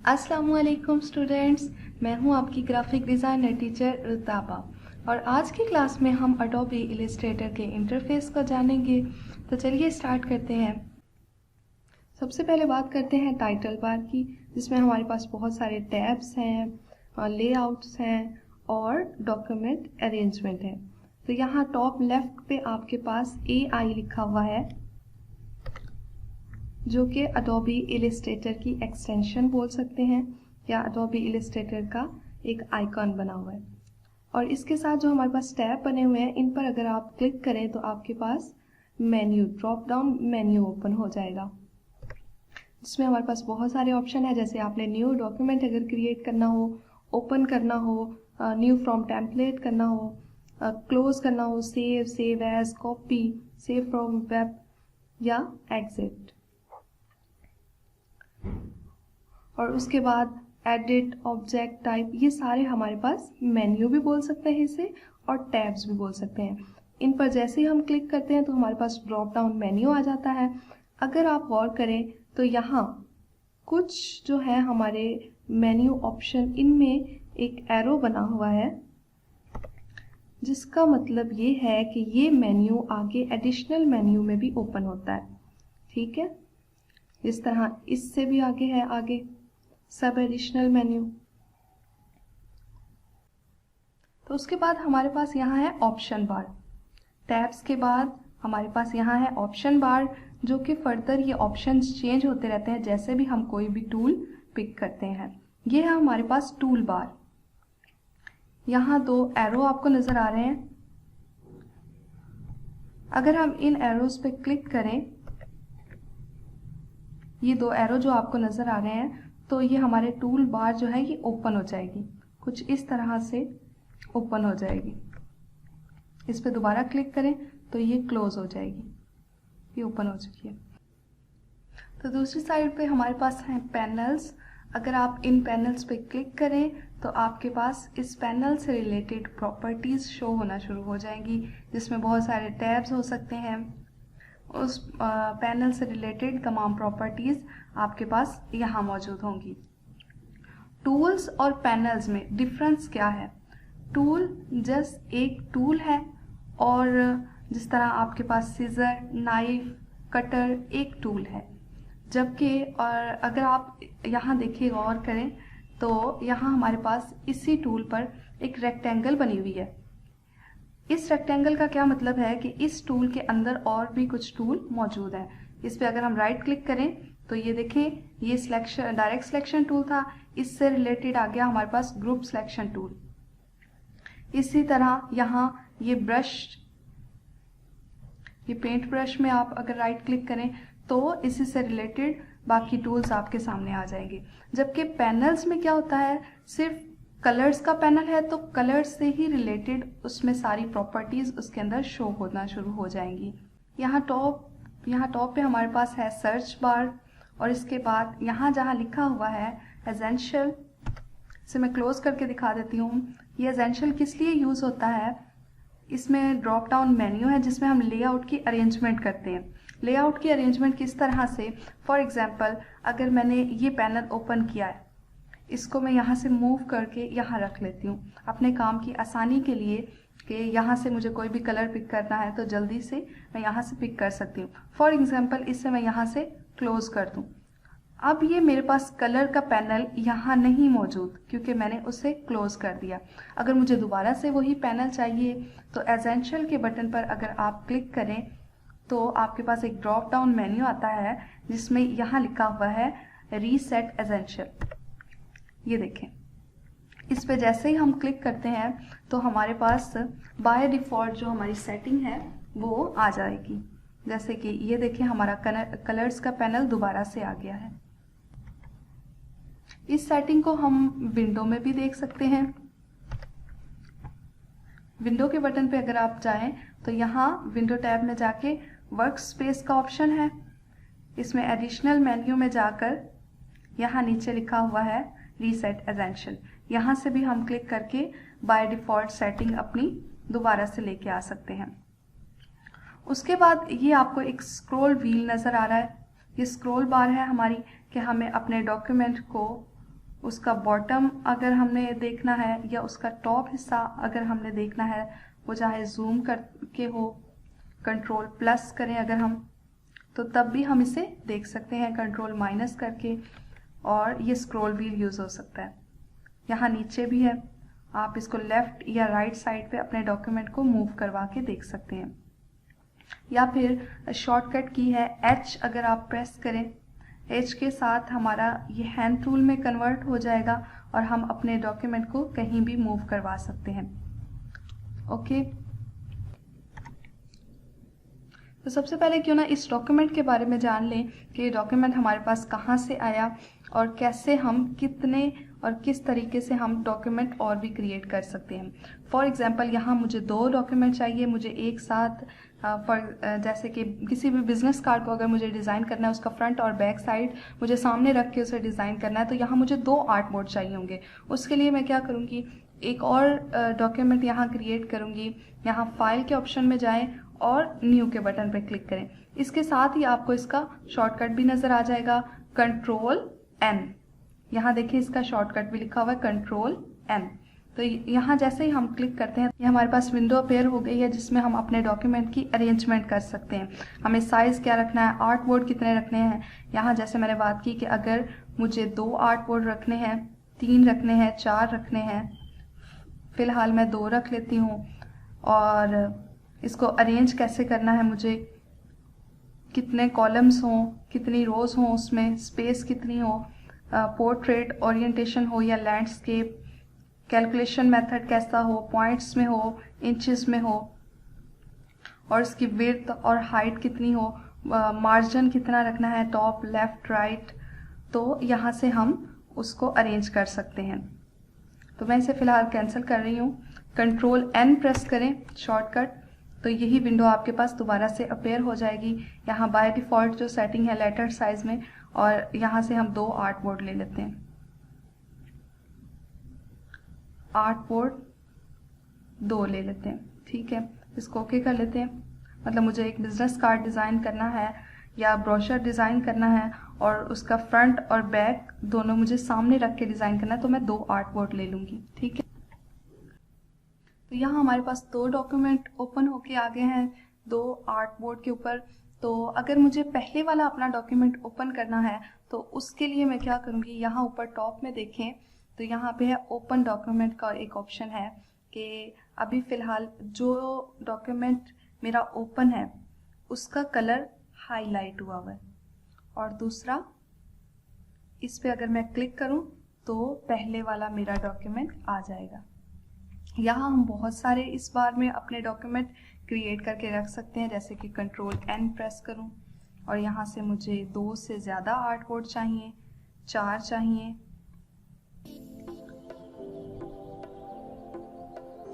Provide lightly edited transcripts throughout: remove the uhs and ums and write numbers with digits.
अस्सलामुअलैकुम स्टूडेंट्स, मैं हूं आपकी ग्राफिक डिज़ाइनर टीचर रुताबा और आज की क्लास में हम अडोबी इलस्ट्रेटर के इंटरफेस को जानेंगे। तो चलिए स्टार्ट करते हैं। सबसे पहले बात करते हैं टाइटल बार की, जिसमें हमारे पास बहुत सारे टैब्स हैं, लेआउट्स हैं और डॉक्यूमेंट अरेंजमेंट है। तो यहाँ टॉप लेफ्ट पे आपके पास AI लिखा हुआ है, जो कि अडोबी इलस्ट्रेटर की एक्सटेंशन बोल सकते हैं या अडोबी इलस्ट्रेटर का एक आइकॉन बना हुआ है। और इसके साथ जो हमारे पास टैब बने हुए हैं, इन पर अगर आप क्लिक करें तो आपके पास menu, drop down menu open हो जाएगा, जिसमें हमारे पास बहुत सारे ऑप्शन है। जैसे आपने न्यू डॉक्यूमेंट अगर क्रिएट करना हो, ओपन करना हो, न्यू फ्रॉम टेम्पलेट करना हो, क्लोज करना हो, save as, copy, save from web या एग्जिट। और उसके बाद एडिट, ऑब्जेक्ट टाइप, ये सारे हमारे पास मेन्यू भी बोल सकते हैं इसे और टैब्स भी बोल सकते हैं। इन पर जैसे ही हम क्लिक करते हैं तो हमारे पास ड्रॉप डाउन मेन्यू आ जाता है। अगर आप गौर करें तो यहाँ कुछ जो है हमारे मेन्यू ऑप्शन, इनमें एक एरो बना हुआ है, जिसका मतलब ये है कि ये मेन्यू आगे एडिशनल मेन्यू में भी ओपन होता है। ठीक है, इस तरह इससे भी आगे है, आगे सब एडिशनल मेन्यू। तो उसके बाद हमारे पास यहाँ है ऑप्शन बार। टैब्स के बाद हमारे पास यहाँ है ऑप्शन बार, जो कि फर्दर ये ऑप्शंस चेंज होते रहते हैं जैसे भी हम कोई भी टूल पिक करते हैं। ये है हमारे पास टूल बार। यहाँ दो एरो आपको नजर आ रहे हैं। अगर हम इन एरोज पे क्लिक करें, ये दो एरो जो आपको नजर आ रहे हैं, तो ये हमारे टूल बार जो है ये ओपन हो जाएगी, कुछ इस तरह से ओपन हो जाएगी। इस पे दोबारा क्लिक करें तो ये क्लोज हो जाएगी, ये ओपन हो चुकी है। तो दूसरी साइड पे हमारे पास हैं पैनल्स। अगर आप इन पैनल्स पे क्लिक करें तो आपके पास इस पैनल से रिलेटेड प्रॉपर्टीज शो होना शुरू हो जाएंगी, जिसमें बहुत सारे टैब्स हो सकते हैं। उस पैनल से रिलेटेड तमाम प्रॉपर्टीज आपके पास यहाँ मौजूद होंगी। टूल्स और पैनल्स में डिफरेंस क्या है? टूल जस्ट एक टूल है, और जिस तरह आपके पास सीजर, नाइफ, कटर एक टूल है। जबकि और अगर आप यहाँ देखिए, गौर करें तो यहाँ हमारे पास इसी टूल पर एक रेक्टेंगल बनी हुई है। इस रेक्टेंगल का क्या मतलब है कि इस टूल के अंदर और भी कुछ टूल मौजूद हैं। इस पे अगर हम राइट क्लिक करें तो ये देखें, ये सिलेक्शन, डायरेक्ट सिलेक्शन टूल था, इससे रिलेटेड आ गया हमारे पास ग्रुप सिलेक्शन टूल। इसी तरह यहाँ ये ब्रश, ये पेंट ब्रश में आप अगर राइट क्लिक करें तो इसी से रिलेटेड बाकी टूल्स आपके सामने आ जाएंगे। जबकि पैनल्स में क्या होता है, सिर्फ कलर्स का पैनल है तो कलर्स से ही रिलेटेड उसमें सारी प्रॉपर्टीज उसके अंदर शो होना शुरू हो जाएंगी। यहाँ टॉप पे हमारे पास है सर्च बार, और इसके बाद यहाँ जहाँ लिखा हुआ है एसेंशियल, इसे मैं क्लोज करके दिखा देती हूँ। ये एसेंशियल किस लिए यूज होता है? इसमें ड्रॉप डाउन मेन्यू है जिसमें हम लेआउट की अरेंजमेंट करते हैं। लेआउट की अरेंजमेंट किस तरह से? फॉर एग्जाम्पल, अगर मैंने ये पैनल ओपन किया है, इसको मैं यहाँ से मूव करके यहाँ रख लेती हूँ अपने काम की आसानी के लिए, कि यहाँ से मुझे कोई भी कलर पिक करना है तो जल्दी से मैं यहाँ से पिक कर सकती हूँ। फॉर एग्जाम्पल, इससे मैं यहाँ से क्लोज कर दूँ। अब ये मेरे पास कलर का पैनल यहाँ नहीं मौजूद, क्योंकि मैंने उसे क्लोज कर दिया। अगर मुझे दोबारा से वही पैनल चाहिए तो एसेंशियल के बटन पर अगर आप क्लिक करें तो आपके पास एक ड्रॉप डाउन मेन्यू आता है, जिसमें यहाँ लिखा हुआ है रीसेट एसेंशियल। ये देखें, इस पे जैसे ही हम क्लिक करते हैं तो हमारे पास बाय डिफ़ॉल्ट जो हमारी सेटिंग है वो आ जाएगी। जैसे कि ये देखें, हमारा कलर्स का पैनल दोबारा से आ गया है। इस सेटिंग को हम विंडो में भी देख सकते हैं। विंडो के बटन पे अगर आप जाएं तो यहाँ विंडो टैब में जाके वर्क स्पेस का ऑप्शन है। इसमें एडिशनल मेन्यू में जाकर यहाँ नीचे लिखा हुआ है रीसेट एसेंशियल, यहाँ से भी हम क्लिक करके बाय डिफ़ॉल्ट सेटिंग अपनी दोबारा से लेके आ सकते हैं। उसके बाद ये आपको एक स्क्रॉल व्हील नज़र आ रहा है। ये स्क्रॉल बार है हमारी, कि हमें अपने डॉक्यूमेंट को उसका बॉटम अगर हमने देखना है या उसका टॉप हिस्सा अगर हमने देखना है, वो चाहे जूम करके हो, कंट्रोल प्लस करें अगर हम, तो तब भी हम इसे देख सकते हैं, कंट्रोल माइनस करके। और ये स्क्रॉल व्हील यूज़ हो सकता है। यहाँ नीचे भी है, आप इसको लेफ़्ट या राइट साइड पे अपने डॉक्यूमेंट को मूव करवा के देख सकते हैं। या फिर शॉर्टकट की है H, अगर आप प्रेस करें H के साथ हमारा ये हैंड टूल में कन्वर्ट हो जाएगा और हम अपने डॉक्यूमेंट को कहीं भी मूव करवा सकते हैं। ओके, तो सबसे पहले क्यों ना इस डॉक्यूमेंट के बारे में जान लें कि ये डॉक्यूमेंट हमारे पास कहाँ से आया और कैसे हम कितने और किस तरीके से हम डॉक्यूमेंट और भी क्रिएट कर सकते हैं। फॉर एग्जांपल यहाँ मुझे 2 डॉक्यूमेंट चाहिए, मुझे एक साथ जैसे कि किसी भी बिजनेस कार्ड को अगर मुझे डिज़ाइन करना है, उसका फ्रंट और बैक साइड मुझे सामने रख के उसे डिज़ाइन करना है, तो यहाँ मुझे 2 आर्ट बोर्ड चाहिए होंगे। उसके लिए मैं क्या करूँगी, एक और डॉक्यूमेंट यहाँ क्रिएट करूँगी। यहाँ फाइल के ऑप्शन में जाएँ और न्यू के बटन पर क्लिक करें। इसके साथ ही आपको इसका शॉर्टकट भी नज़र आ जाएगा, कंट्रोल N। यहाँ देखिए इसका शॉर्टकट भी लिखा हुआ है, कंट्रोल N। तो यहाँ जैसे ही हम क्लिक करते हैं, ये हमारे पास विंडो अपेयर हो गई है जिसमें हम अपने डॉक्यूमेंट की अरेंजमेंट कर सकते हैं। हमें साइज़ क्या रखना है, आर्ट बोर्ड कितने रखने हैं। यहाँ जैसे मैंने बात की कि अगर मुझे 2 आर्ट बोर्ड रखने हैं, 3 रखने हैं, 4 रखने हैं, फ़िलहाल मैं 2 रख लेती हूँ। और इसको अरेंज कैसे करना है, मुझे कितने कॉलम्स हों, कितनी रोज़ हों, उसमें स्पेस कितनी हो, पोर्ट्रेट ओरिएंटेशन हो या लैंडस्केप, कैलकुलेशन मेथड कैसा हो, पॉइंट्स में हो, इंचेस में हो, और इसकी विड्थ और हाइट कितनी हो, मार्जिन कितना रखना है, टॉप लेफ़्ट राइट। तो यहाँ से हम उसको अरेंज कर सकते हैं। तो मैं इसे फ़िलहाल कैंसिल कर रही हूँ। कंट्रोल N प्रेस करें शॉर्टकट, तो यही विंडो आपके पास दोबारा से अपेयर हो जाएगी। यहाँ बाय डिफ़ॉल्ट जो सेटिंग है लेटर साइज़ में, और यहाँ से हम 2 आर्ट बोर्ड ले लेते हैं। आर्ट बोर्ड 2 ले लेते हैं, ठीक है। इसको ओके कर लेते हैं। मतलब मुझे एक बिज़नेस कार्ड डिज़ाइन करना है या ब्रोशर डिज़ाइन करना है और उसका फ्रंट और बैक दोनों मुझे सामने रख के डिज़ाइन करना है, तो मैं 2 आर्ट बोर्ड ले लूँगी, ठीक है। तो यहाँ हमारे पास 2 डॉक्यूमेंट ओपन होके आ गए हैं 2 आर्ट बोर्ड के ऊपर। तो अगर मुझे पहले वाला अपना डॉक्यूमेंट ओपन करना है तो उसके लिए मैं क्या करूँगी, यहाँ ऊपर टॉप में देखें तो यहाँ पे है ओपन डॉक्यूमेंट का एक ऑप्शन है कि अभी फ़िलहाल जो डॉक्यूमेंट मेरा ओपन है उसका कलर हाईलाइट हुआ है, और दूसरा इस पे अगर मैं क्लिक करूँ तो पहले वाला मेरा डॉक्यूमेंट आ जाएगा। यहाँ हम बहुत सारे इस बार में अपने डॉक्यूमेंट क्रिएट करके रख सकते हैं, जैसे कि कंट्रोल N प्रेस करूं और यहाँ से मुझे 2 से ज़्यादा आर्ट बोर्ड चाहिए, 4 चाहिए,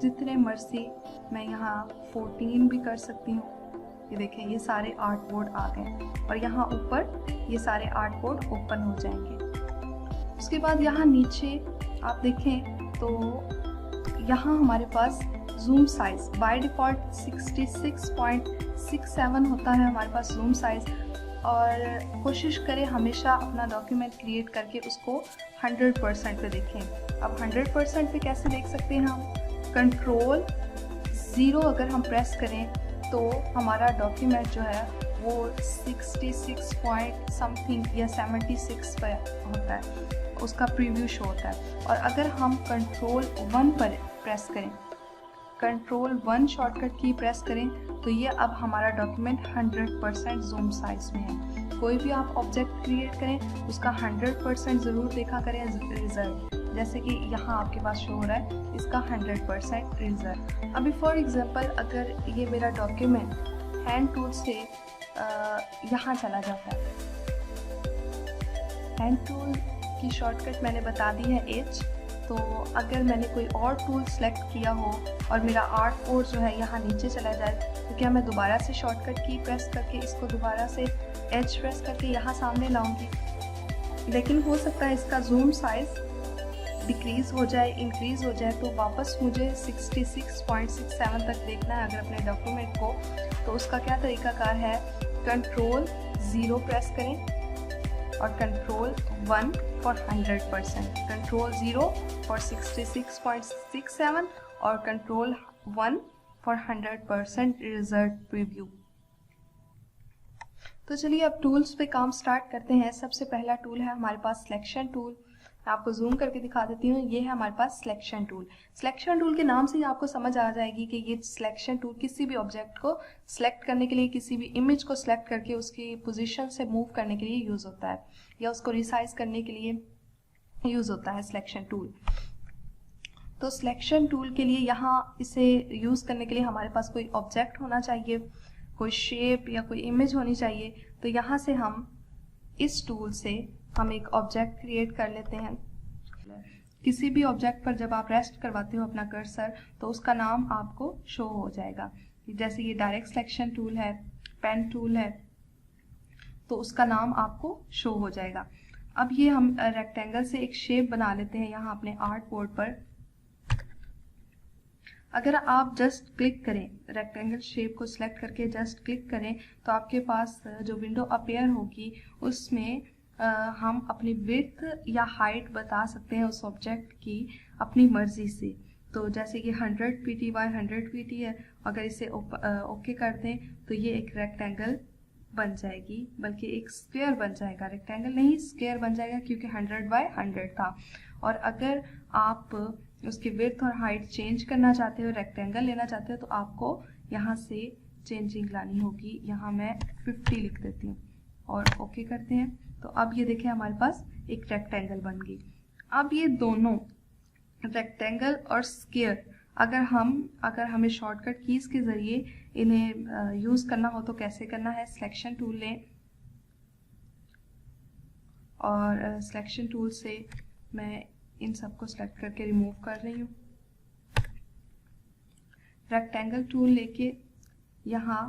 जितने मर्जी मैं यहाँ 14 भी कर सकती हूँ। ये देखें ये सारे आर्ट बोर्ड आ गए और यहाँ ऊपर ये सारे आर्ट बोर्ड ओपन हो जाएंगे। उसके बाद यहाँ नीचे आप देखें तो यहाँ हमारे पास जूम साइज़ बाय डिफ़ॉल्ट 66.67 होता है हमारे पास जूम साइज़, और कोशिश करें हमेशा अपना डॉक्यूमेंट क्रिएट करके उसको 100% पे देखें। अब 100% पे कैसे देख सकते हैं हम, कंट्रोल 0 अगर हम प्रेस करें तो हमारा डॉक्यूमेंट जो है वो 66 पॉइंट समथिंग या 76 पे होता है, उसका प्रीव्यू शो होता है। और अगर हम कंट्रोल 1 पर प्रेस करें, कंट्रोल 1 शॉर्टकट की प्रेस करें तो ये अब हमारा डॉक्यूमेंट 100% जूम साइज में है। कोई भी आप ऑब्जेक्ट क्रिएट करें उसका 100% ज़रूर देखा करें रिजल्ट, जैसे कि यहाँ आपके पास शो हो रहा है इसका 100% रिजल्ट। अभी फॉर एग्जांपल अगर ये मेरा डॉक्यूमेंट हैंड टूल से यहाँ चला जाता है, हैंड टूल की शॉर्टकट मैंने बता दी है H, तो अगर मैंने कोई और टूल सेलेक्ट किया हो और मेरा आर्ट बोर्ड जो है यहाँ नीचे चला जाए तो क्या मैं दोबारा से शॉर्टकट की प्रेस करके इसको दोबारा से H प्रेस करके यहाँ सामने लाऊंगी, लेकिन हो सकता है इसका जूम साइज़ डिक्रीज़ हो जाए, इंक्रीज़ हो जाए, तो वापस मुझे 66.67 तक देखना है अगर अपने डॉक्यूमेंट को। तो उसका क्या तरीकाकार है, कंट्रोल 0 प्रेस करें और कंट्रोल 1 फॉर 100%, कंट्रोल 0 फॉर 66.67 और कंट्रोल 1 फॉर 100% रिजल्ट प्रीव्यू। तो चलिए अब टूल्स पे काम स्टार्ट करते हैं। सबसे पहला टूल है हमारे पास सिलेक्शन टूल। आपको जूम करके दिखा देती हूँ। ये है हमारे पास सिलेक्शन टूल। सिलेक्शन टूल के नाम से ही आपको समझ आ जाएगी कि ये सिलेक्शन टूल किसी भी ऑब्जेक्ट को सिलेक्ट करने के लिए, किसी भी इमेज को सिलेक्ट करके उसकी पोजीशन से मूव करने के लिए यूज़ होता है, या उसको रिसाइज करने के लिए यूज़ होता है सिलेक्शन टूल। तो सिलेक्शन टूल के लिए यहाँ इसे यूज़ करने के लिए हमारे पास कोई ऑब्जेक्ट होना चाहिए, कोई शेप या कोई इमेज होनी चाहिए। तो यहाँ से हम इस टूल से हम एक ऑब्जेक्ट क्रिएट कर लेते हैं। किसी भी ऑब्जेक्ट पर जब आप रेस्ट करवाते हो अपना कर्सर तो उसका नाम आपको शो हो जाएगा। जैसे ये डायरेक्ट सिलेक्शन टूल है, पेन टूल है, तो उसका नाम आपको शो हो जाएगा। अब ये हम रेक्टेंगल से एक शेप बना लेते हैं यहाँ अपने आर्ट बोर्ड पर। अगर आप जस्ट क्लिक करें, रेक्टेंगल शेप को सिलेक्ट करके जस्ट क्लिक करें तो आपके पास जो विंडो अपीयर होगी उसमें हम अपनी विड्थ या हाइट बता सकते हैं उस ऑब्जेक्ट की अपनी मर्जी से। तो जैसे कि 100 pty 100 pt है, अगर इसे ओके कर दें तो ये एक रेक्टेंगल बन जाएगी, बल्कि एक स्क्वायर बन जाएगा, रेक्टेंगल नहीं स्क्वायर बन जाएगा क्योंकि 100 बाय 100 था। और अगर आप उसकी विड्थ और हाइट चेंज करना चाहते हो, रेक्टेंगल लेना चाहते हो, तो आपको यहाँ से चेंजिंग लानी होगी। यहाँ मैं 50 लिख देती हूँ और ओके करते हैं। तो अब ये देखिए हमारे पास एक रेक्टेंगल बन गई। अब ये दोनों रेक्टेंगल और स्क्वायर अगर हमें शॉर्टकट कीज के ज़रिए इन्हें यूज़ करना हो तो कैसे करना है। सिलेक्शन टूल लें और सिलेक्शन टूल से मैं इन सबको सिलेक्ट करके रिमूव कर रही हूँ। रेक्टेंगल टूल लेके यहाँ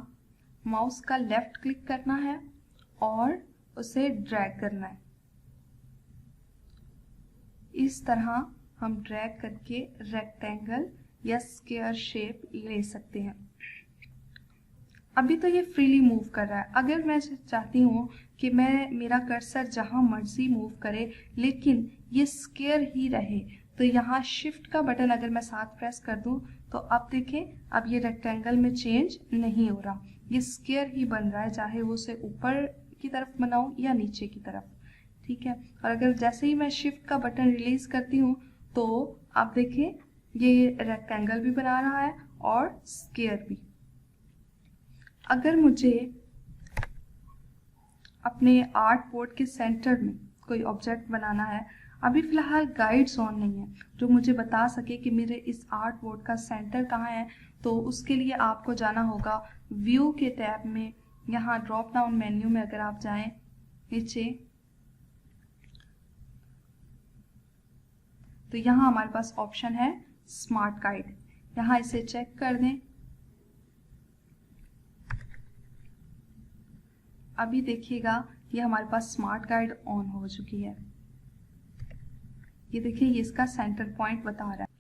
माउस का लेफ्ट क्लिक करना है और उसे ड्रैग करना है। इस तरह हम ड्रैग करके रेक्टेंगल या स्क्वायर शेप ले सकते हैं। अभी तो ये फ्रीली मूव कर रहा है। अगर मैं चाहती हूँ कि मेरा कर्सर जहाँ मर्जी मूव करे लेकिन ये स्क्वायर ही रहे, तो यहाँ शिफ्ट का बटन अगर मैं साथ प्रेस कर दूँ तो अब देखें, अब ये रेक्टेंगल में चेंज नहीं हो रहा, ये स्क्वायर ही बन रहा है, चाहे वो उसे ऊपर की तरफ बनाऊँ या नीचे की तरफ। ठीक है। और अगर जैसे ही मैं शिफ्ट का बटन रिलीज करती हूँ तो आप देखिए ये रेक्टेंगल भी बना रहा है और स्क्वायर भी। अगर मुझे अपने आर्ट बोर्ड के सेंटर में कोई ऑब्जेक्ट बनाना है, अभी फिलहाल गाइड्स ऑन नहीं है जो मुझे बता सके कि मेरे इस आर्ट बोर्ड का सेंटर कहाँ है, तो उसके लिए आपको जाना होगा व्यू के टैब में। यहाँ ड्रॉप डाउन मेन्यू में अगर आप जाएं नीचे, तो यहाँ हमारे पास ऑप्शन है स्मार्ट गाइड। यहाँ इसे चेक कर दें। अभी देखिएगा ये हमारे पास स्मार्ट गाइड ऑन हो चुकी है। ये देखिए ये इसका सेंटर पॉइंट बता रहा है।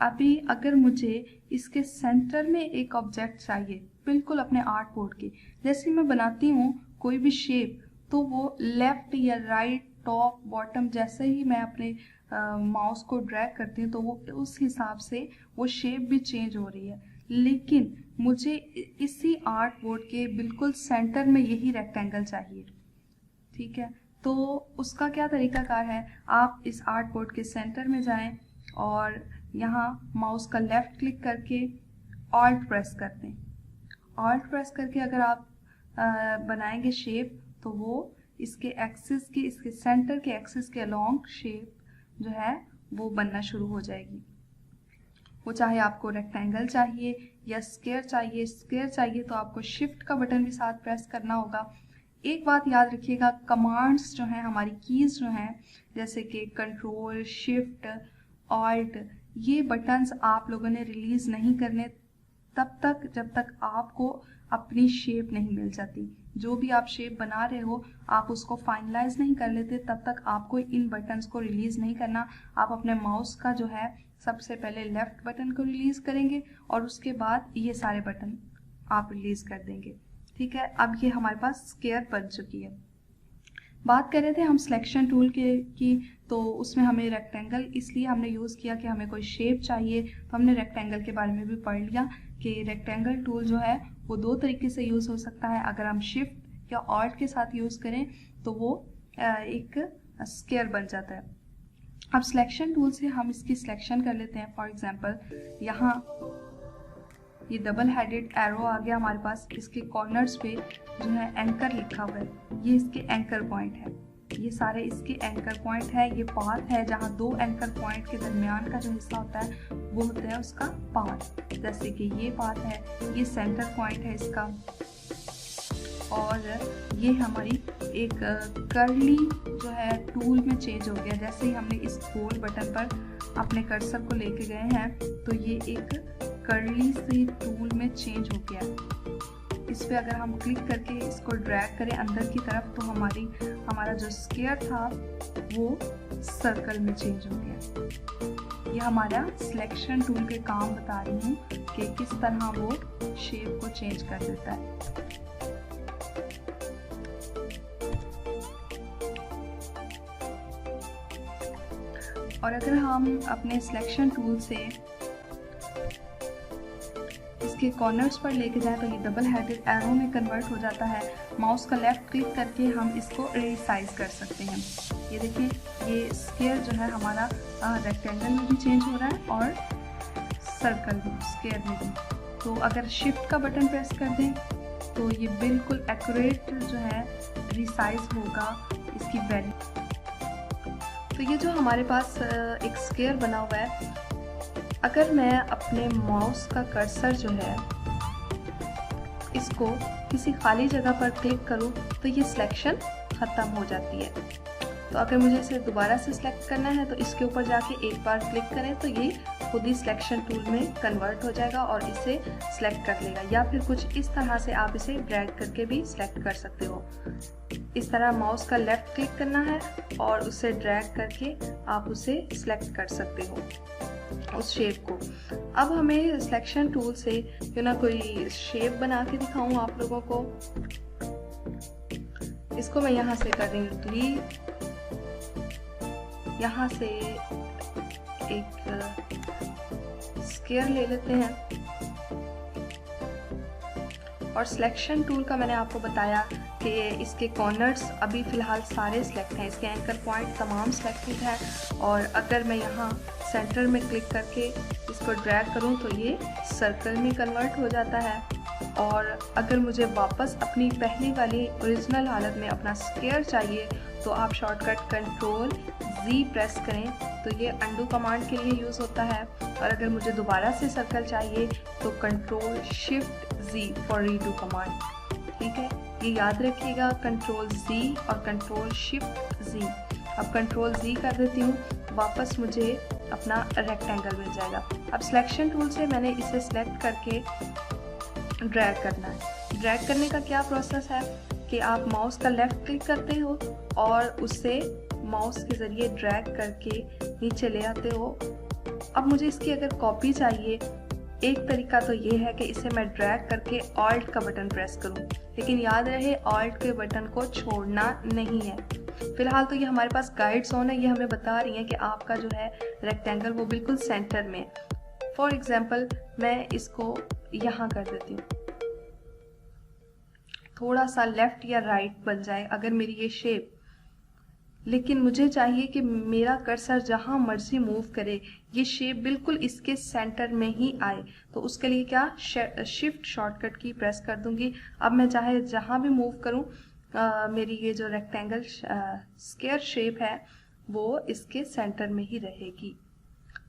अभी अगर मुझे इसके सेंटर में एक ऑब्जेक्ट चाहिए बिल्कुल अपने आर्ट बोर्ड के, जैसे मैं बनाती हूँ कोई भी शेप, तो वो लेफ्ट या राइट, टॉप, बॉटम, जैसे ही मैं अपने माउस को ड्रैग करती हूँ तो वो उस हिसाब से वो शेप भी चेंज हो रही है। लेकिन मुझे इसी आर्ट बोर्ड के बिल्कुल सेंटर में यही रेक्टेंगल चाहिए। ठीक है, तो उसका क्या तरीकाकार है, आप इस आर्ट बोर्ड के सेंटर में जाएं और यहाँ माउस का लेफ्ट क्लिक करके ऑल्ट प्रेस कर दें। ऑल्ट प्रेस करके अगर आप बनाएंगे शेप तो वो इसके एक्सिस के, इसके सेंटर के एक्सिस के अलोंग शेप जो है वो बनना शुरू हो जाएगी। वो चाहे आपको रेक्टेंगल चाहिए या स्क्वायर चाहिए, स्क्वायर चाहिए तो आपको शिफ्ट का बटन भी साथ प्रेस करना होगा। एक बात याद रखिएगा, कमांड्स जो हैं, हमारी कीज़ जो हैं, जैसे कि कंट्रोल, शिफ्ट, ऑल्ट, ये बटन्स आप लोगों ने रिलीज़ नहीं करने तब तक जब तक आपको अपनी शेप नहीं मिल जाती। जो भी आप शेप बना रहे हो आप उसको फाइनलाइज नहीं कर लेते तब तक आपको इन बटन्स को रिलीज़ नहीं करना। आप अपने माउस का जो है सबसे पहले लेफ्ट बटन को रिलीज़ करेंगे और उसके बाद ये सारे बटन आप रिलीज़ कर देंगे। ठीक है, अब ये हमारे पास स्क्वायर बन चुकी है। बात कर रहे थे हम सिलेक्शन टूल की, तो उसमें हमें रेक्टेंगल इसलिए हमने यूज़ किया कि हमें कोई शेप चाहिए, तो हमने रेक्टेंगल के बारे में भी पढ़ लिया कि रेक्टेंगल टूल जो है वो दो तरीके से यूज़ हो सकता है। अगर हम शिफ्ट या ऑल्ट के साथ यूज़ करें तो वो एक स्क्वायर बन जाता है। अब सिलेक्शन टूल से हम इसकी सिलेक्शन कर लेते हैं। फॉर एग्जांपल यहाँ ये डबल हेडेड एरो आ गया हमारे पास, इसके कॉर्नर्स पे जो है एंकर लिखा हुआ है, ये इसके एंकर पॉइंट है, ये सारे इसके एंकर पॉइंट है। ये पाथ है जहाँ दो एंकर पॉइंट के दरमियान का जो हिस्सा होता है वो होता है उसका पाथ। जैसे कि ये पाथ है, ये सेंटर पॉइंट है इसका, और ये हमारी एक कर्ली जो है टूल में चेंज हो गया। जैसे ही हमने इस गोल बटन पर अपने कर्सर को लेके गए हैं तो ये एक कर्ली सी टूल में चेंज हो गया। इस पे अगर हम क्लिक करके इसको ड्रैग करें अंदर की तरफ तो हमारा जो स्क्वायर था वो सर्कल में चेंज हो गया। ये हमारा सिलेक्शन टूल के काम बता रही हूँ कि किस तरह वो शेप को चेंज कर देता है। और अगर हम अपने सिलेक्शन टूल से इसके कॉर्नर्स पर लेके जाएं तो ये डबल हेडेड एरो में कन्वर्ट हो जाता है। माउस का लेफ्ट क्लिक करके हम इसको रिसाइज कर सकते हैं। ये देखिए, ये स्क्वायर जो है हमारा रेक्टेंगल में भी चेंज हो रहा है और सर्कल में, स्क्वायर में भी। तो अगर शिफ्ट का बटन प्रेस कर दें तो ये बिल्कुल एक्यूरेट जो है रिसाइज होगा इसकी वैल्यू। तो ये जो हमारे पास एक स्क्वायर बना हुआ है, अगर मैं अपने माउस का कर्सर जो है इसको किसी खाली जगह पर क्लिक करूं तो ये सिलेक्शन ख़त्म हो जाती है। तो अगर मुझे इसे दोबारा से सिलेक्ट करना है तो इसके ऊपर जाके एक बार क्लिक करें तो ये खुद ही सिलेक्शन टूल में कन्वर्ट हो जाएगा और इसे सिलेक्ट कर लेगा। या फिर कुछ इस तरह से आप इसे ड्रैग करके भी सिलेक्ट कर सकते हो। इस तरह माउस का लेफ्ट क्लिक करना है और उसे ड्रैग करके आप उसे सिलेक्ट कर सकते हो उस शेप को। अब हमें सिलेक्शन टूल से क्यों ना कोई शेप बना के दिखाऊं आप लोगों को। इसको मैं यहाँ से कर रही हूँ डिलीट, यहाँ से एक स्क्वायर ले लेते हैं और सिलेक्शन टूल का मैंने आपको बताया कि इसके कॉर्नर्स अभी फ़िलहाल सारे सिलेक्ट हैं, इसके एंकर पॉइंट तमाम सिलेक्टेड है। और अगर मैं यहाँ सेंटर में क्लिक करके इसको ड्रैग करूँ तो ये सर्कल में कन्वर्ट हो जाता है। और अगर मुझे वापस अपनी पहली वाली ओरिजिनल हालत में अपना स्क्वायर चाहिए तो आप शॉर्टकट कंट्रोल Z प्रेस करें तो ये अंडू कमांड के लिए यूज़ होता है। और अगर मुझे दोबारा से सर्कल चाहिए तो control shift Z for redo command. ठीक है, ये याद रखिएगा, कंट्रोल Z और कंट्रोल शिफ्ट Z। अब कंट्रोल Z कर देती हूँ, वापस मुझे अपना रेक्टेंगल मिल जाएगा। अब सिलेक्शन टूल से मैंने इसे सिलेक्ट करके ड्रैग करना है। ड्रैग करने का क्या प्रोसेस है कि आप माउस का लेफ्ट क्लिक करते हो और उससे माउस के ज़रिए ड्रैग करके नीचे ले आते हो। अब मुझे इसकी अगर कॉपी चाहिए, एक तरीका तो ये है कि इसे मैं ड्रैग करके ऑल्ट का बटन प्रेस करूं, लेकिन याद रहे ऑल्ट के बटन को छोड़ना नहीं है। फिलहाल तो ये हमारे पास गाइड्स ऑन है, ये हमें बता रही है कि आपका जो है रेक्टेंगल वो बिल्कुल सेंटर में। फॉर एग्जांपल मैं इसको यहाँ कर देती हूँ, थोड़ा सा लेफ्ट या राइट बन जाए अगर मेरी ये शेप, लेकिन मुझे चाहिए कि मेरा कर्सर जहाँ मर्जी मूव करे ये शेप बिल्कुल इसके सेंटर में ही आए। तो उसके लिए क्या, शिफ्ट शॉर्टकट की प्रेस कर दूंगी। अब मैं चाहे जहाँ भी मूव करूँ मेरी ये जो रेक्टेंगल स्क्वायर शेप है वो इसके सेंटर में ही रहेगी।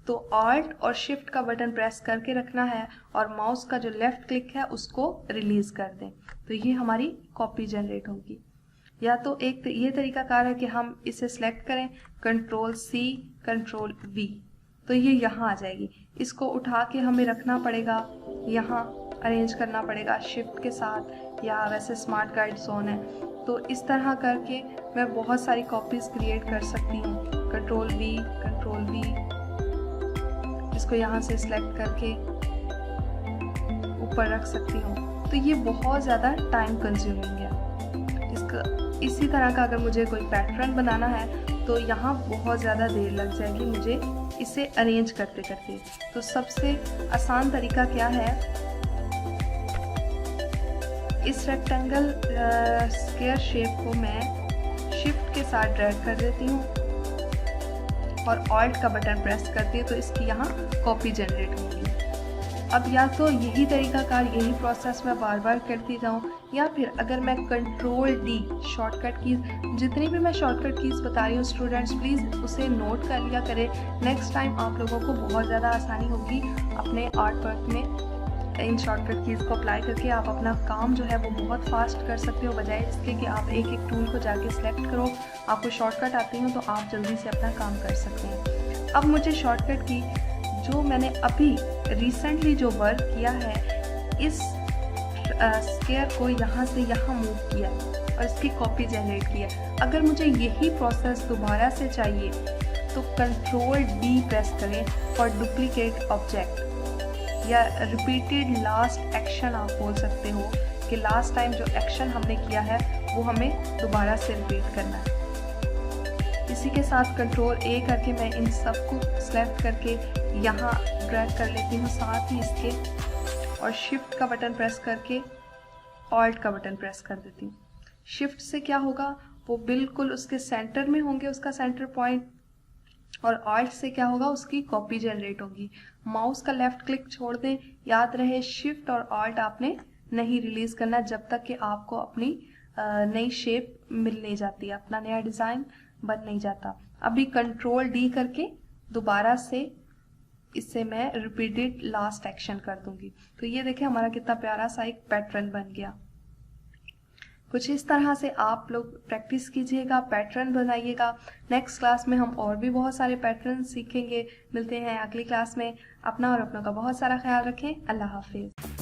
तो ऑल्ट और शिफ्ट का बटन प्रेस करके रखना है और माउस का जो लेफ्ट क्लिक है उसको रिलीज कर दें तो ये हमारी कॉपी जनरेट होगी। या तो एक ये तरीकाकार है कि हम इसे सेलेक्ट करें कंट्रोल C कंट्रोल V तो ये यहाँ आ जाएगी। इसको उठा के हमें रखना पड़ेगा, यहाँ अरेंज करना पड़ेगा शिफ्ट के साथ, या वैसे स्मार्ट गाइड जोन है तो इस तरह करके मैं बहुत सारी कॉपीज क्रिएट कर सकती हूँ। कंट्रोल V इसको यहाँ से सिलेक्ट करके ऊपर रख सकती हूँ। तो ये बहुत ज़्यादा टाइम कंज्यूमिंग है, इसका इसी तरह का अगर मुझे कोई पैटर्न बनाना है तो यहाँ बहुत ज़्यादा देर लग जाएगी मुझे इसे अरेंज करते करते। तो सबसे आसान तरीका क्या है, इस रेक्टेंगल स्क्वायर शेप को मैं शिफ्ट के साथ ड्रैग कर देती हूँ और ऑल्ट का बटन प्रेस करती हूँ तो इसकी यहाँ कॉपी जनरेट होगी। अब या तो यही तरीकाकार, यही प्रोसेस मैं बार बार करती जाऊँ, या फिर अगर मैं कंट्रोल डी शॉर्टकट कीज़, जितनी भी मैं शॉर्टकट कीज़ बता रही हूँ स्टूडेंट्स प्लीज़ उसे नोट कर लिया करें। नेक्स्ट टाइम आप लोगों को बहुत ज़्यादा आसानी होगी अपने आर्ट वर्क में। इन शॉर्टकट कीज़ को अप्लाई करके आप अपना काम जो है वो बहुत फास्ट कर सकते हो, बजाय इसके कि आप एक एक टूल को जाके सिलेक्ट करो। आपको शॉर्टकट आती हो तो आप जल्दी से अपना काम कर सकते हैं। अब मुझे शॉर्टकट की जो मैंने अभी रिसेंटली जो वर्क किया है, इस स्क्वायर को यहाँ से यहाँ मूव किया और इसकी कॉपी जनरेट की है। अगर मुझे यही प्रोसेस दोबारा से चाहिए तो कंट्रोल डी प्रेस करें फॉर डुप्लीकेट ऑब्जेक्ट, या रिपीटेड लास्ट एक्शन आप बोल सकते हो कि लास्ट टाइम जो एक्शन हमने किया है वो हमें दोबारा से रिपीट करना है। इसी के साथ कंट्रोल ए करके मैं इन सबको सेलेक्ट करके यहाँ ड्रैग कर लेती हूँ साथ ही इसके, और शिफ्ट का बटन प्रेस करके ऑल्ट का बटन प्रेस कर देती हूँ। शिफ्ट से क्या होगा, वो बिल्कुल उसके सेंटर में होंगे, उसका सेंटर पॉइंट, और ऑल्ट से क्या होगा, उसकी कॉपी जनरेट होगी। माउस का लेफ्ट क्लिक छोड़ दें। याद रहे शिफ्ट और ऑल्ट आपने नहीं रिलीज करना जब तक कि आपको अपनी नई शेप मिल नहीं जाती, अपना नया डिज़ाइन बन नहीं जाता। अभी कंट्रोल डी करके दोबारा से इससे मैं रिपीटेड लास्ट एक्शन कर दूंगी। तो ये देखें हमारा कितना प्यारा सा एक पैटर्न बन गया। कुछ इस तरह से आप लोग प्रैक्टिस कीजिएगा, पैटर्न बनाइएगा। नेक्स्ट क्लास में हम और भी बहुत सारे पैटर्न सीखेंगे। मिलते हैं अगली क्लास में। अपना और अपनों का बहुत सारा ख्याल रखें। अल्लाह हाफिज़।